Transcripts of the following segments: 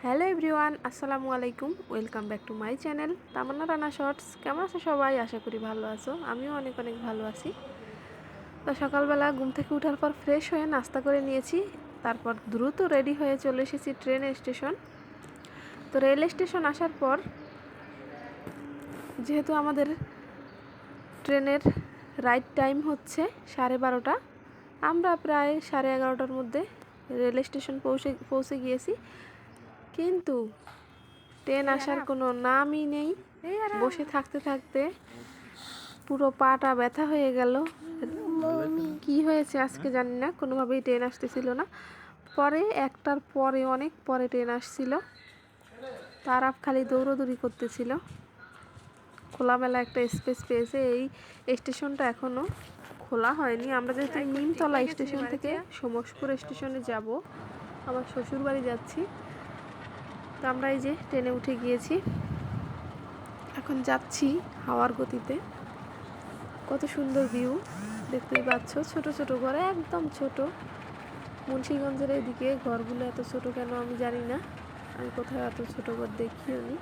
Hello everyone, আসসালামু আলাইকুম। Welcome back to my channel Tamanna Rana shorts. কেমন আছো সবাই? আশা করি ভালো আছো। আমিও অনেক অনেক ভালো আছি। তো সকালবেলা ঘুম থেকে ওঠার পর ফ্রেশ হয়ে নাস্তা করে নিয়েছি। তারপর দ্রুত রেডি হয়ে চলে এসেছি ট্রেন স্টেশন। তো রেল স্টেশন আসার পর যেহেতু আমাদের ট্রেনের রাইট টাইম হচ্ছে 12:30, আমরা প্রায় 11:30টার মধ্যে রেল স্টেশন পৌঁছে গিয়েছি, কিন্তু ট্রেন আসার কোনো নামই নেই। বসে থাকতে থাকতে পুরো পাটা ব্যথা হয়ে গেল। কি হয়েছে আজকে জানি না, কোনোভাবেই ট্রেন আসতেছিল না। পরে একটার পরে অনেক পরে ট্রেন আসছিল। তারা খালি দৌড়দৌড়ি করতেছিল। খোলামেলা একটা স্পেস পেয়েছে। এই স্টেশনটা এখনও খোলা হয়নি। আমরা যেহেতু নিমতলা স্টেশন থেকে সমসপুর স্টেশনে যাব, আমার শ্বশুর বাড়ি যাচ্ছি, তো আমরা এই যে ট্রেনে উঠে গিয়েছি। এখন যাচ্ছি হাওয়ার গতিতে। কত সুন্দর ভিউ দেখতেই পাচ্ছ। ছোট ছোট ঘর, একদম ছোট। মুন্সিগঞ্জের এইদিকে ঘরগুলো এত ছোট কেন আমি জানি না, আমি কোথাও এত ছোট ঘর দেখিও নি।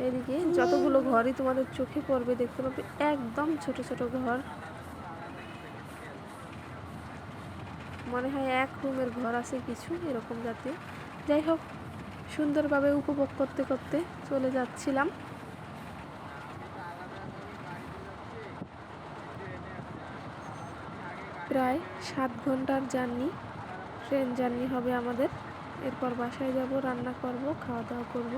এদিকে যতগুলো ঘরই তোমাদের চোখে পড়বে দেখতে পাবে একদম ছোট ছোট ঘর। মনে হয় এক রুমের ঘর আছে কিছু, এরকম জাতীয়। যাই হোক, সুন্দরভাবে উপভোগ করতে করতে চলে যাচ্ছিলাম। প্রায় 7 ঘন্টার জার্নি, ট্রেন জার্নি হবে আমাদের। এরপর বাসায় যাব, রান্না করব, খাওয়া দাওয়া করব।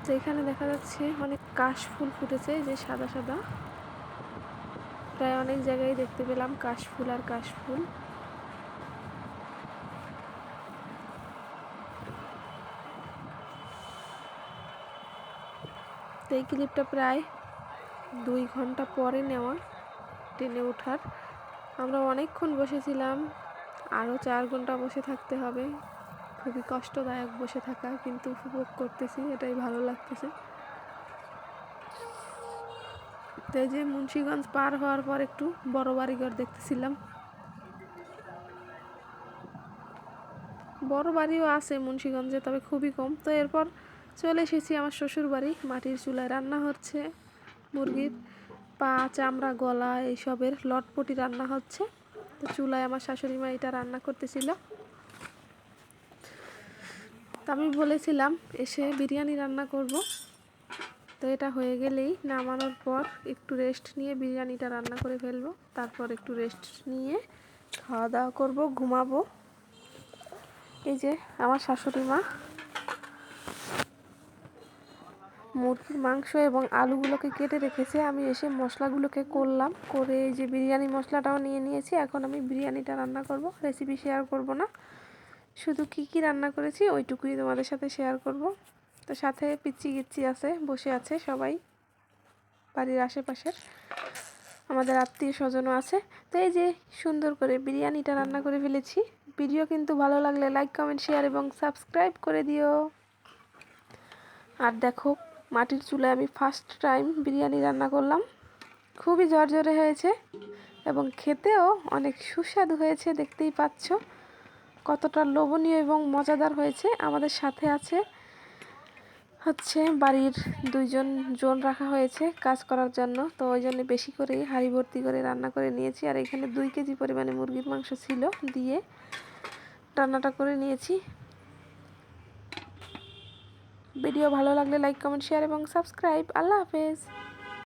তো এখানে দেখা যাচ্ছে অনেক কাশ ফুল ফুটেছে, যে সাদা সাদা। প্রায় অনেক জায়গায় দেখতে পেলাম কাশ ফুল আর কাশ ফুল। তো এই ক্লিপটা প্রায় 2 ঘন্টা পরে নেওয়া ট্রেনে ওঠার। আমরা অনেকক্ষণ বসেছিলাম, আরও 4 ঘন্টা বসে থাকতে হবে। খুবই কষ্টদায়ক বসে থাকা, কিন্তু উপভোগ করতেছি, এটাই ভালো লাগতেছে। তো এই যে মুন্সিগঞ্জ পার হওয়ার পর একটু বড় বাড়িঘর দেখতেছিলাম। বড় বাড়িও আছে মুন্সিগঞ্জে, তবে খুবই কম। তো এরপর চলে এসেছি আমার শ্বশুর বাড়ি। মাটির চুলায় রান্না হচ্ছে, মুরগির পা, চামড়া, গলা এইসবের লটপটি রান্না হচ্ছে। তো চুলায় আমার শাশুড়ি মা এটা রান্না করতেছিল। তো আমি বলেছিলাম এসে বিরিয়ানি রান্না করব। তো এটা হয়ে গেলেই নামানোর পর একটু রেস্ট নিয়ে বিরিয়ানিটা রান্না করে ফেলবো। তারপর একটু রেস্ট নিয়ে খাওয়া দাওয়া করব, ঘুমাবো। এই যে আমার শাশুড়ি মা মুরগির মাংস এবং আলুগুলোকে কেটে রেখেছে। আমি এসে মশলাগুলোকে করলাম, করে এই যে বিরিয়ানি মশলাটাও নিয়ে নিয়েছি। এখন আমি বিরিয়ানিটা রান্না করব। রেসিপি শেয়ার করব না, শুধু কি কি রান্না করেছি ওইটুকুই তোমাদের সাথে শেয়ার করব। তো সাথে পিচ্চি গিচ্চি আছে, বসে আছে সবাই, বাড়ির আশেপাশের আমাদের আত্মীয় স্বজনও আছে। তো এই যে সুন্দর করে বিরিয়ানিটা রান্না করে ফেলেছি। ভিডিও কিন্তু ভালো লাগলে লাইক, কমেন্ট, শেয়ার এবং সাবস্ক্রাইব করে দিও। আর দেখো, মাটির চুলায় আমি ফার্স্ট টাইম বিরিয়ানি রান্না করলাম। খুবই ঝরঝরে হয়েছে এবং খেতেও অনেক সুস্বাদু হয়েছে। দেখতেই পাচ্ছ কতটা লোভনীয় এবং মজাদার হয়েছে। আমাদের সাথে আছে বাড়ির 2 জন রাখা হয়েছে কাজ করার জন্য। তো ওই জন্য বেশি করেই হাঁড়ি ভর্তি করে রান্না করে নিয়েছি। আর এখানে 2 কেজি পরিমাণে মুরগির মাংস ছিল, দিয়ে রান্নাটা করে নিয়েছি। ভিডিও ভালো লাগলে লাইক, কমেন্ট, শেয়ার এবং সাবস্ক্রাইব। আল্লাহ হাফেজ।